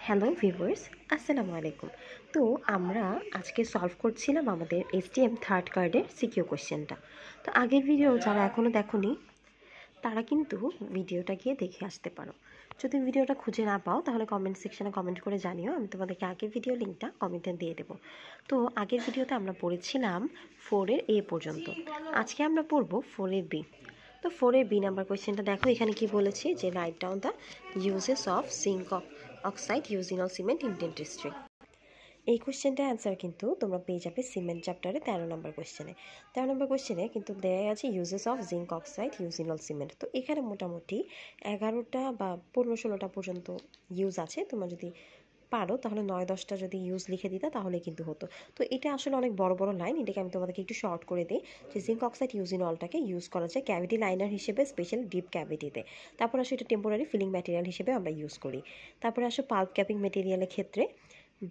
Hello viewers, আসসালামু আলাইকুম। তো আমরা আজকে সলভ করছিলাম আমাদের এসটিএম থার্ড কার্ডের সিকিউ কোশ্চেনটা। তো আগের ভিডিও যারা এখনও দেখোনি তারা কিন্তু ভিডিওটা গিয়ে দেখে আসতে পারো। যদি ভিডিওটা খুঁজে না পাও তাহলে কমেন্ট সেকশনে কমেন্ট করে জানিও, আমি তোমাদেরকে আগের ভিডিও লিঙ্কটা কমেন্টে দিয়ে দেবো। তো আগের ভিডিওতে আমরা পড়েছিলাম 4-এর এ পর্যন্ত, আজকে আমরা পড়ব 4-এর বি। তো 4-এর বি নাম্বার কোয়েশ্চেনটা দেখো, এখানে কি বলেছি যে right down the uses of zinc oxide use in all cement in dentistry. এই কোয়েশ্চেনটার অ্যান্সার কিন্তু তোমরা পেয়ে যাবে সিমেন্ট চ্যাপ্টারে 13 নম্বর কোয়েশ্চেনে। 13 নম্বর কোয়েশ্চেনে কিন্তু দেয়া আছে uses of zinc oxide use in all cement. তো এখানে মোটামুটি 11টা বা 15-16টা পর্যন্ত ইউজ আছে। তোমরা যদি পারো তাহলে 9-10টা যদি ইউজ লিখে দিতা তাহলে কিন্তু হতো। তো এটা আসলে অনেক বড় বড় লাইন, এটাকে আমি তোমাদেরকে একটু শর্ট করে দিই যে জিঙ্ক অক্সাইড ইউজ ইন অলটাকে ইউজ করা যায় ক্যাভিটি লাইনার হিসেবে, স্পেশাল ডিপ ক্যাভিটিতে। তারপর আসলে এটা টেম্পোরারি ফিলিং ম্যাটেরিয়াল হিসেবে আমরা ইউজ করি। তারপরে আসলে পাল্প ক্যাপিং ম্যাটেরিয়ালের ক্ষেত্রে,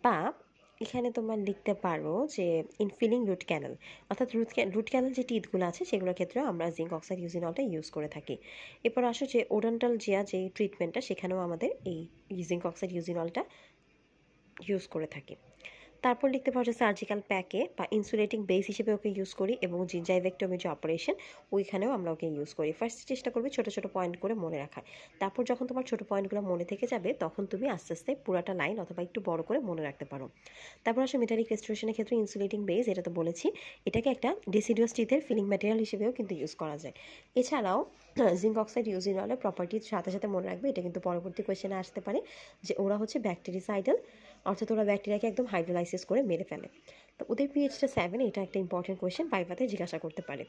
বা এখানে তোমরা লিখতে পারো যে ইনফিলিং রুট ক্যানেল, অর্থাৎ রুট ক্যানেল যে টিথগুলো আছে সেগুলোর ক্ষেত্রে আমরা জিঙ্ক অক্সাইড ইউজিনলটা ইউজ করে থাকি। এরপর আসো যে ওডেন্টাল জিয়া যে ট্রিটমেন্টটা, সেখানেও আমাদের এই জিঙ্ক অক্সাইড ইউজিনলটা ইউজ করে থাকি। তারপর লিখতে পারো যে সার্জিক্যাল প্যাকে বা ইনসুলেটিং বেস হিসেবে ওকে ইউজ করি, এবং জিঞ্জাইভেক্টমি যে অপারেশন ওইখানেও আমরা ওকে ইউজ করি। ফার্স্ট চেষ্টা করবে ছোটো ছোটো পয়েন্ট করে মনে রাখার, তারপর যখন তোমার ছোটো পয়েন্টগুলো মনে থেকে যাবে তখন তুমি আস্তে আস্তে পুরাটা লাইন অথবা একটু বড় করে মনে রাখতে পারো। তারপর আসলে মেটালিক রেস্টোরেশনের ক্ষেত্রে ইনসুলেটিং বেস, এটা তো বলেছি, এটাকে একটা ডিসিডিয়াস টিথের ফিলিং ম্যাটেরিয়াল হিসেবেও কিন্তু ইউজ করা যায়। এছাড়াও জিঙ্ক অক্সাইড ইউজিনলের প্রপার্টির সাথে সাথে মনে রাখবে, এটা কিন্তু পরবর্তী কোয়েশ্চেনে আসতে পারে, যে ওরা হচ্ছে ব্যাকটেরিসাইডাল, অর্থাৎ ওরা ব্যাকটেরিয়াকে একদম হাইড্রোলাইসিস করে মেরে ফেলে। তো ওদের পিএইচটা 7, এটা একটা ইম্পর্টেন্ট কোয়েশ্চেন, ভাইভাতে জিজ্ঞাসা করতে পারে।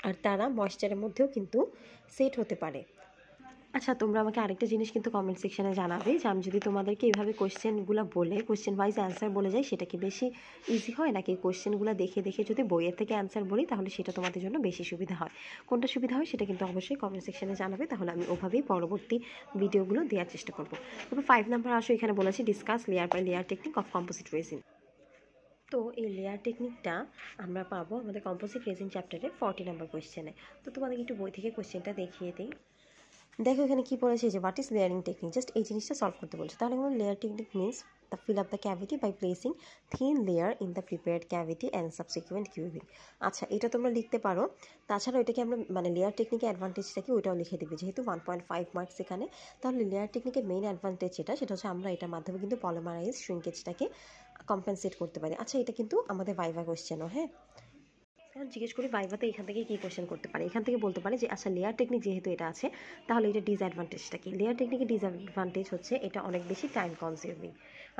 আর তারা ময়েশ্চারের মধ্যেও কিন্তু সেট হতে পারে। আচ্ছা, তোমরা আমাকে আরেকটা জিনিস কিন্তু কমেন্ট সেকশনে জানাবে যে আমি যদি তোমাদেরকে এইভাবে কোয়েশ্চেনগুলো বলে কোয়েশ্চেন ওয়াইজ অ্যান্সার বলে যাই, সেটা কি বেশি ইজি হয়, নাকি কোয়েশ্চেনগুলো দেখে দেখে যদি বইয়ের থেকে অ্যান্সার বলি তাহলে সেটা তোমাদের জন্য বেশি সুবিধা হয়? কোনটা সুবিধা হয় সেটা কিন্তু অবশ্যই কমেন্ট সেকশনে জানাবে, তাহলে আমি ওভাবেই পরবর্তী ভিডিওগুলো দেওয়ার চেষ্টা করবো। তবে 5 নাম্বার আসো, এখানে বলেছি discuss layer by layer technique of composite resin. তো এই লেয়ার টেকনিকটা আমরা পাবো আমাদের কম্পোজিট রেজিন চ্যাপ্টারে 40 নাম্বার কোয়েশ্চেনে। তো তোমাদের একটু বই থেকে কোয়েশ্চেনটা দেখিয়ে দিই। দেখো এখানে কি বলেছে যে what is layering technique, just এই জিনিসটা সলভ করতে বলছে। তাহলে কোনো layer technique means the fill up the cavity by placing thin layer in the prepared cavity and subsequent curing. আচ্ছা, এটা তোমরা লিখতে পারো। তাছাড়া এটাকে আমরা মানে লেয়ার টেকনিকের অ্যাডভান্টেজটা কি ওইটাও লিখে দিবি, যেহেতু 1.5 মার্কস এখানে। তাহলে লেয়ার টেকনিকের মেইন অ্যাডভান্টেজ সেটা হচ্ছে আমরা এটার মাধ্যমে কিন্তু পলিমারাইজ শ্রিঙ্কেজটাকে কম্পেনসেট করতে পারি। আচ্ছা, এটা কিন্তু আমাদের ভাইভা কোয়েশ্চেনও। হ্যাঁ, এখন জিজ্ঞেস করি ভাইভাতে এখান থেকে কী কোয়েশ্চেন করতে পারে। এখান থেকে বলতে পারে যে আচ্ছা, লেয়ার টেকনিক যেহেতু এটা আছে তাহলে এটা ডিসঅ্যাডভান্টেজটা কি। লেয়ার টেকনিকের ডিসঅ্যাডভান্টেজ হচ্ছে এটা অনেক বেশি টাইম কনজিউমিং,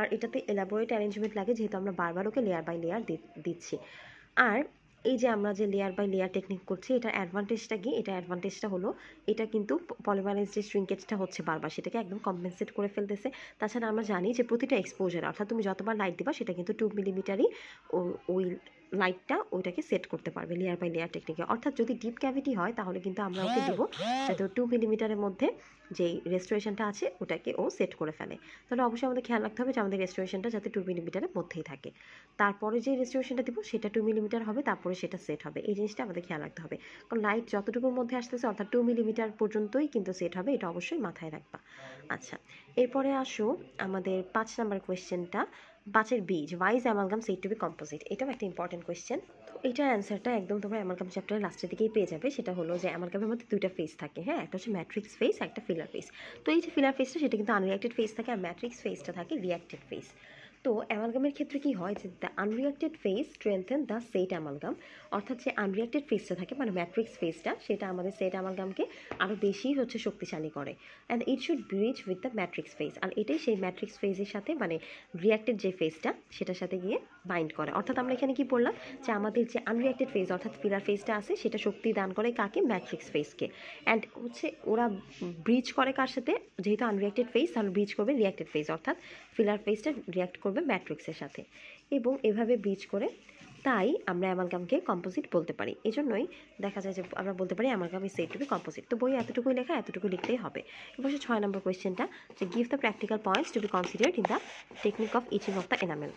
আর এটাতে এলাবোরেট অ্যারেঞ্জমেন্ট লাগে, যেহেতু আমরা বারবার ওকে লেয়ার বাই লেয়ার দিচ্ছি। আর এই যে আমরা যে লেয়ার বাই লেয়ার টেকনিক করছি, এটার অ্যাডভান্টেজটা কি, এটা অ্যাডভান্টেজটা হলো এটা কিন্তু পলিমারাইজ যে শ্রিঙ্কেজটা হচ্ছে বারবার সেটাকে একদম কম্পেনসেট করে ফেলতেছে। তাছাড়া আমরা জানি যে প্রতিটা এক্সপোজার, অর্থাৎ তুমি যতবার লাইট দিবা সেটা কিন্তু 2 মিলিমিটারই ওই লাইটটা ওইটাকে সেট করতে পারবে লেয়ার বাই লেয়ার টেকনিকে। অর্থাৎ যদি ডিপ ক্যাভিটি হয় তাহলে কিন্তু আমরা ওকে দিব যাতে 2 মিলিমিটারের মধ্যে যেই রেস্টোরেশনটা আছে ওটাকে ও সেট করে ফেলে। তাহলে অবশ্যই আমাদের খেয়াল রাখতে হবে যে আমাদের রেস্টোরেশনটা যাতে 2 মিলিমিটারের মধ্যেই থাকে। তারপরে যে রেস্টোরেশনটা দিব সেটা 2 মিলিমিটার হবে, তারপরে সেটা সেট হবে। এই জিনিসটা আমাদের খেয়াল রাখতে হবে, কারণ লাইট যতটুকুর মধ্যে আসতেছে অর্থাৎ 2 মিলিমিটার পর্যন্তই কিন্তু সেট হবে, এটা অবশ্যই মাথায় রাখবা। আচ্ছা, এরপরে আসো আমাদের 5 নাম্বার কোয়েশ্চেনটা, 5-এর বীজ why's amalgam said to be composite. এটাও একটা ইম্পর্টেন্ট কোয়েশ্চেন। তো এটার অ্যান্সারটা একদম তোমরা অ্যামালগাম চ্যাপ্টারের লাস্টের দিকেই পেয়ে যাবে। সেটা হলো যে অ্যামালগামের মধ্যে 2টা ফেজ থাকে। হ্যাঁ, একটা হচ্ছে ম্যাট্রিক্স ফেজ, একটা ফিলার ফেজ। তো এই যে ফিলার ফেজটা সেটা কিন্তু আনরিয়াক্টেড ফেজ থাকে, আর ম্যাট্রিক্স ফেজটা থাকে রিয়াক্টেড ফেজ। তো অ্যামালগামের ক্ষেত্রে কি হয় যে the unreacted phase strengthen the set amalgam, অর্থাৎ যে আনরিয়াক্টেড ফেজটা থাকে মানে ম্যাট্রিক্স ফেজটা, সেটা আমাদের সেট অ্যামালগামকে আরও বেশি হচ্ছে শক্তিশালী করে। And it should bridge with the matrix phase, আর এটাই সেই ম্যাট্রিক্স ফেজের সাথে মানে রিয়াক্টেড যে ফেজটা সেটার সাথে গিয়ে বাইন্ড করে। অর্থাৎ আমরা এখানে কি বললাম যে আমাদের যে আনরিয়াক্টেড ফেজ অর্থাৎ ফিলার ফেজটা আছে সেটা শক্তি দান করে কাকে, ম্যাট্রিক্স ফেজকে। অ্যান্ড হচ্ছে ওরা ব্রিজ করে কার সাথে, যেহেতু আনরিয়াক্টেড ফেজ তাহলে ব্রিজ করবে রিয়াক্টেড ফেজ, অর্থাৎ ফিলার ফেজটা রিয়াক্ট করবে ম্যাট্রিক্সের সাথে, এবং এভাবে ব্রিজ করে তাই আমরা অ্যামালগামকে কম্পোজিট বলতে পারি। এই জন্যই দেখা যায় যে আমরা বলতে পারি amalgam is said to be composite. তো বই এতটুকুই লেখা, এতটুকু লিখতেই হবে। এবার 6 নম্বর কোয়েশ্চেনটা, যে give the practical points to be considered in the technique of etching of the enamel.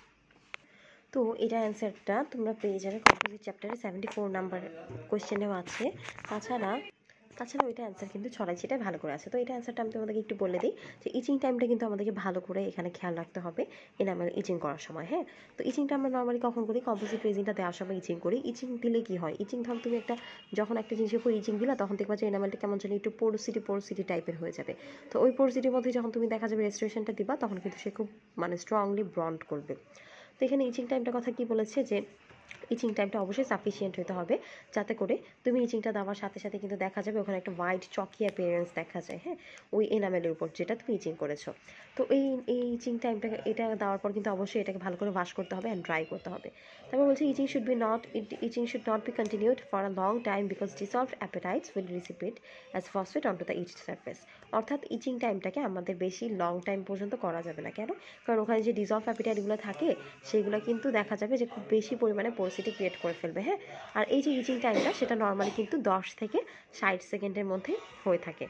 তো এটার অ্যান্সারটা তোমরা পেয়ে যাবে কম্পোজিট চ্যাপ্টারে 74 নাম্বার কোয়েশ্চেনেও আছে। তাছাড়া তাছাড়া ওইটা অ্যান্সার কিন্তু ছড়াই ছিটায় ভালো করে আছে। তো এটা অ্যান্সারটা আমি তোমাদেরকে একটু বলে দিই যে ইচিং টাইমটা কিন্তু আমাদেরকে ভালো করে এখানে খেয়াল রাখতে হবে এনামেল ইচিং করার সময়। হ্যাঁ, তো ইচিংটা আমরা নর্মালি কখন করি? কম্পোজিট রেজিনটা দেওয়ার সময় ইচিং করি। ইচিং দিলে কি হয়? ইচিং ধর তুমি যখন একটা জিনিসের উপর ইচিং দিলা তখন দেখবা যে এনামেলটা কেমন যেন একটু পোরোসিটি টাইপের হয়ে যাবে। তো ওই পোরোসিটির মধ্যে যখন তুমি দেখা যাবে রেস্টোরেশনটা দিবা তখন কিন্তু সে খুব স্ট্রংলি বন্ড করবে। তো এখানে ইচিং টাইমটা কথা কি বলেছে যে ইচিং টাইমটা অবশ্যই সাফিসিয়েন্ট হতে হবে, যাতে করে তুমি ইচিংটা দেওয়ার সাথে সাথে কিন্তু দেখা যাবে ওখানে একটা হোয়াইট চকি অ্যাপিয়ারেন্স দেখা যায়। হ্যাঁ, ওই এনামেলের উপর যেটা তুমি ইচিং করেছো। তো এই ইচিং টাইমটাকে এটা দেওয়ার পর কিন্তু অবশ্যই এটাকে ভালো করে ওয়াশ করতে হবে অ্যান্ড ড্রাই করতে হবে। তারপর বলছে etching should not be continued for a long time because dissolved apatites will reprecipitate as phosphate on to the etch surface. অর্থাৎ ইচিং টাইমটাকে আমাদের বেশি লং টাইম পর্যন্ত করা যাবে না। কেন? কারণ ওখানে যে ডিসলভ অ্যাপেটাইটগুলো থাকে সেগুলো কিন্তু দেখা যাবে যে খুব বেশি পরিমাণে পোরোসিটি ক্রিয়েট করে ফেলবে। হ্যাঁ, আর এই যে ইচিং টাইমটা সেটা নর্মালি কিন্তু 10 থেকে 60 সেকেন্ডের মধ্যে হয়ে থাকে।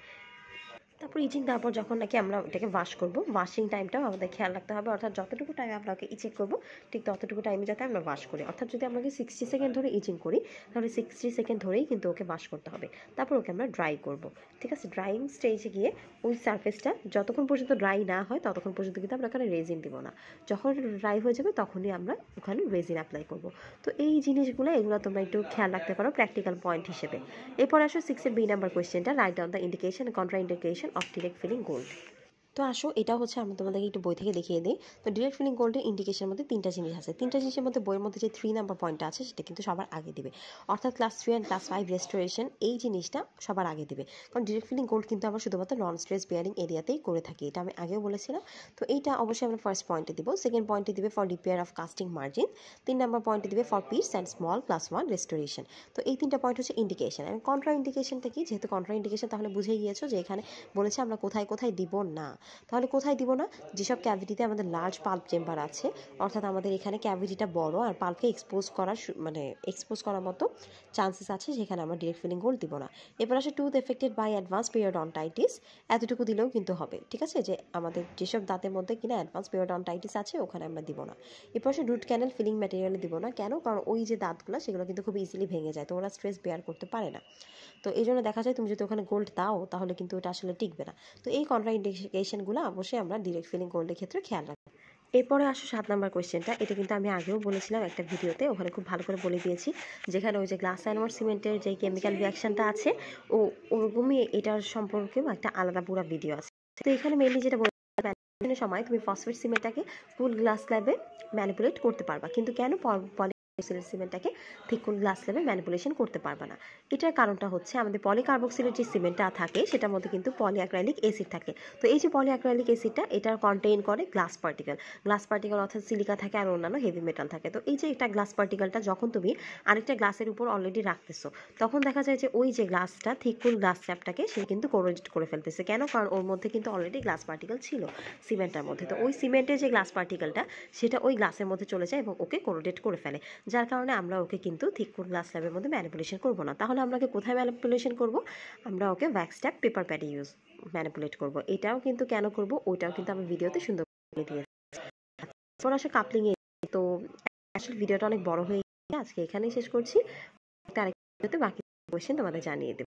তারপর ইচিং দেওয়ার পর যখন নাকি আমরা ওটাকে ওয়াশ করবো, ওয়াশিং টাইমটাও আমাদের খেয়াল রাখতে হবে। অর্থাৎ যতটুকু টাইম আমরা ওকে ইচিং করবো ঠিক ততটুকু টাইমে যাতে আমরা ওয়াশ করি। অর্থাৎ যদি আমরা 60 সেকেন্ড ধরে ইচিং করি তাহলে 60 সেকেন্ড ধরেই কিন্তু ওকে ওয়াশ করতে হবে। তারপর ওকে আমরা ড্রাই করবো। ঠিক আছে, ড্রাইং স্টেজে গিয়ে ওই সারফেসটা যতক্ষণ পর্যন্ত ড্রাই না হয় ততক্ষণ পর্যন্ত কিন্তু আমরা ওখানে রেজিন দিব না। যখন ড্রাই হয়ে যাবে তখনই আমরা ওখানে রেজিন অ্যাপ্লাই করবো। তো এই জিনিসগুলো এগুলো তোমরা একটু খেয়াল রাখতে পারো প্র্যাকটিক্যাল পয়েন্ট হিসেবে। এরপর আসো 6 বি নাম্বার কোয়েশ্চেনটা, write down the indication contraindication of direct filling gold. তো আসো এটা হচ্ছে আমি তোমাদেরকে একটু বই থেকে দেখিয়ে দিই। তো ডিরেক্ট ফিলিং গোল্ডের ইন্ডিকেশনের মধ্যে 3টা জিনিস আছে। 3টা জিনিসের মধ্যে বইয়ের মধ্যে যে 3 নাম্বার পয়েন্টটা আছে সেটা কিন্তু সবার আগে দিবে। অর্থাৎ ক্লাস 3 অ্যান্ড ক্লাস 5 রেস্টোরেশন এই জিনিসটা সবার আগে দিবে। কারণ ডিরেক্ট ফিলিং গোল্ড কিন্তু আমরা শুধুমাত্র নন স্ট্রেস বেয়ারিং এরিয়াতেই করে থাকি, এটা আমি আগেও বলেছিলাম। তো এইটা অবশ্যই আমরা ফার্স্ট পয়েন্টে দিব। সেকেন্ড পয়েন্টে দিবে for repair of casting margin. 3 number পয়েন্টে দিবে for piece and small class 1 restoration. তো এই 3টা পয়েন্ট হচ্ছে ইন্ডিকেশন। অ্যান্ড কন্ট্রা ইন্ডিকেশনটা কি? যেহেতু কন্ট্রা ইন্ডিকেশন তাহলে বুঝেই গিয়েছো যে এখানে বলেছে আমরা কোথায় কোথায় দিব না। তাহলে কোথায় দিব না? যেসব ক্যাভিটিতে আমাদের লার্জ পাল্প চেম্বার আছে, অর্থাৎ আমাদের এখানে ক্যাভিটিটা বড় আর পাল্পকে এক্সপোজ করার মতো চান্সেস আছে, সেখানে আমরা ডিরেক্ট ফিলিং গোল্ড দিব না। এরপর আসে tooth affected by advance periodontitis, এতটুকু দিলেও কিন্তু হবে। ঠিক আছে, যে আমাদের যেসব দাঁতের মধ্যে কিনা অ্যাডভান্স পিরিয়ডন্টাইটিস আছে ওখানে আমরা দিব না। এরপর আসে রুট ক্যানেল ফিলিং ম্যাটেরিয়ালে দিব না। কেন? কারণ ওই যে দাঁতগুলো সেগুলো কিন্তু খুব ইজিলি ভেঙে যায়, তো ওরা স্ট্রেস বেয়ার করতে পারে না। তো এই জন্য দেখা যায় তুমি যদি ওখানে গোল্ড দাও তাহলে কিন্তু ওটা আসলে টিকবে না। তো এই কন্ট্রা ইন্ডিকেশনগুলো অবশ্যই আমরা ডিরেক্ট ফিলিং গোল্ডের ক্ষেত্রে খেয়াল রাখবো। এরপরে আসো 7 নাম্বার কোয়েশ্চেনটা। এটা কিন্তু আমি আগেও বলেছিলাম একটা ভিডিওতে, ওখানে খুব ভালো করে বলে দিয়েছি। যেখানে ওই যে গ্লাস অ্যানোয়ার সিমেন্টের যে কেমিক্যাল রিয়াকশনটা আছে ওরকমই এটার সম্পর্কেও একটা আলাদা পুরো ভিডিও আছে। তো এখানে মেনলি যেটা বলতে সময় তুমি ফসফেট সিমেন্টটাকে ফুল গ্লাস ল্যাবে ম্যানিপুলেট করতে পারবা, কিন্তু কেন সিমেন্টটাকে থিককুল গ্লাস লেভে ম্যানিপুলেশন করতে পারবে না? এটার কারণটা হচ্ছে আমাদের পলিকার্বক্সিলের যে সিমেন্টটা থাকে সেটার মধ্যে কিন্তু পলিঅ্যাক্রাইলিক অ্যাসিড থাকে। তো এই যে পলিঅ্যাক্রাইলিক অ্যাসিডটা এটা কন্টেইন করে গ্লাস পার্টিকেল অর্থাৎ সিলিকা থাকে আর অন্যান্য হেভি মেটাল থাকে। তো এই যে একটা গ্লাস পার্টিকেলটা যখন তুমি আরেকটা গ্লাসের উপর অলরেডি রাখতেছো তখন দেখা যায় যে ওই যে গ্লাসটা থিককুল গ্লাস স্ল্যাবটাকে সে কিন্তু কোরোডেট করে ফেলতেছে। কেন? কারণ ওর মধ্যে কিন্তু অলরেডি গ্লাস পার্টিকেল ছিল সিমেন্টের মধ্যে। তো ওই সিমেন্টের যে গ্লাস পার্টিকেলটা সেটা ওই গ্লাসের মধ্যে চলে যায় এবং ওকে কোরোডেট করে ফেলে, যার কারণে আমরা ওকে কিন্তু থিককুল গ্লাস স্ল্যাবের মধ্যে ম্যানিপুলেশন করব না। তাহলে আমরা ওকে কোথায় ম্যানিপুলেশন করব? আমরা ওকে ওয়্যাক্স ট্যাপ পেপার প্যাডে ম্যানিপুলেট করব। এটাও কিন্তু কেন করব ওইটাও কিন্তু আমি ভিডিওতে সুন্দর করে দিয়েছি। তারপর আসে কাপলিং এ। তো আসলে ভিডিওটা অনেক বড় হয়ে গেছে, আজকে এখানেই শেষ করছি। আরেকটা ভিডিওতে বাকি কোশ্চেন তোমাদের জানিয়ে দেব।